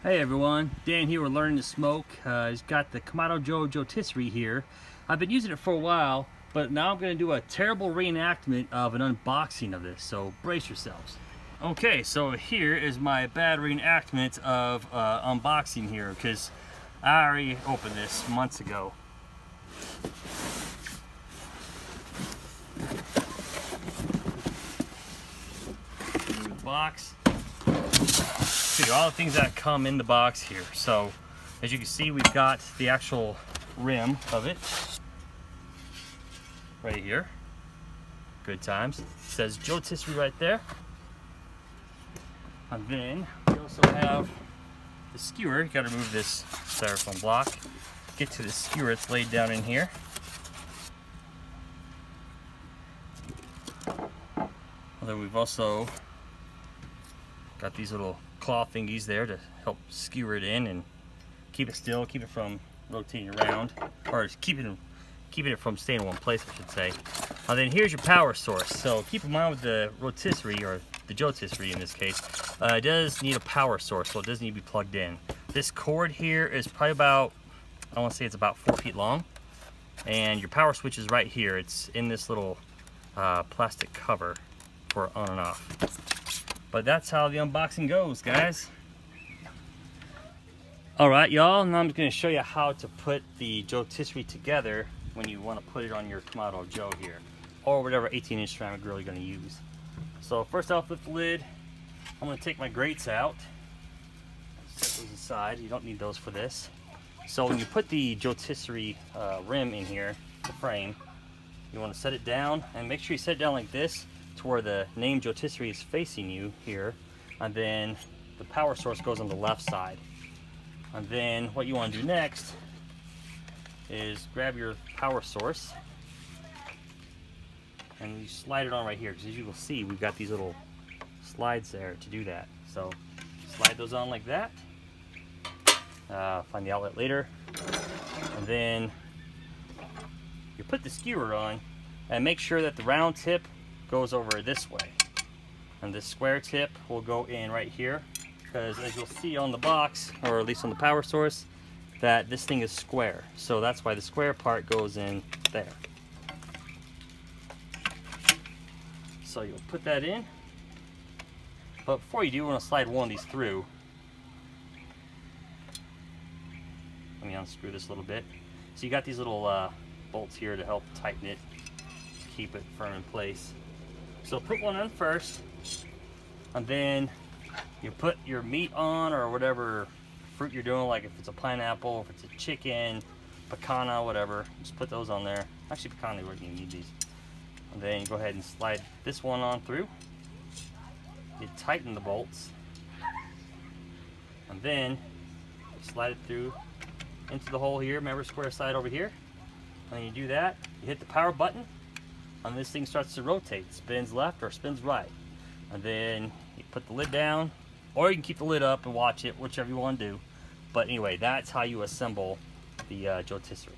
Hey everyone, Dan here with Learning to Smoke. He's got the Kamado Joe Joetisserie here. I've been using it for a while, but now I'm going to do a terrible reenactment of an unboxing of this, so brace yourselves. Okay, so here is my bad reenactment of unboxing here, because I already opened this months ago. The box. All the things that come in the box here. So as you can see, we've got the actual rim of it right here. Good times. It says Joetisserie right there. And then we also have the skewer. You got to remove this styrofoam block. Get to the skewer. It's laid down in here. And then we've also got these little claw thingies there to help skewer it in and keep it still, keep it from rotating around, or keeping it from staying in one place, I should say. And then here's your power source. So keep in mind with the rotisserie, or the Joetisserie in this case, it does need a power source, so it does need to be plugged in. This cord here is probably about, I want to say it's about 4 feet long, and your power switch is right here. It's in this little plastic cover for on and off. But that's how the unboxing goes, guys. Alright, y'all, now I'm going to show you how to put the Joetisserie together when you want to put it on your Kamado Joe here, or whatever 18-inch ceramic grill you're going to use. So first off, with the lid, I'm going to take my grates out. Set those aside. You don't need those for this. So when you put the Joetisserie rim in here, the frame, you want to set it down, and make sure you set it down like this, to where the name Joetisserie is facing you here, and then the power source goes on the left side. And then what you want to do next is grab your power source and you slide it on right here, because as you will see, we've got these little slides there to do that. So slide those on like that. Find the outlet later, and then you put the skewer on and make sure that the round tip goes over this way, and this square tip will go in right here, because as you'll see on the box, or at least on the power source, that this thing is square, so that's why the square part goes in there. So you'll put that in, but before you do, you want to slide one of these through. Let me unscrew this a little bit. So you got these little bolts here to help tighten it, keep it firm in place. So put one on first, and then you put your meat on, or whatever fruit you're doing, like if it's a pineapple, if it's a chicken, pecana, whatever, just put those on there. Actually, pecana, we're going to need these. And then you go ahead and slide this one on through. You tighten the bolts, and then you slide it through into the hole here. Remember, square side over here. And you do that, you hit the power button, and this thing starts to rotate, spins left or spins right. And then you put the lid down, or you can keep the lid up and watch it, whichever you want to do. But anyway, that's how you assemble the Joetisserie.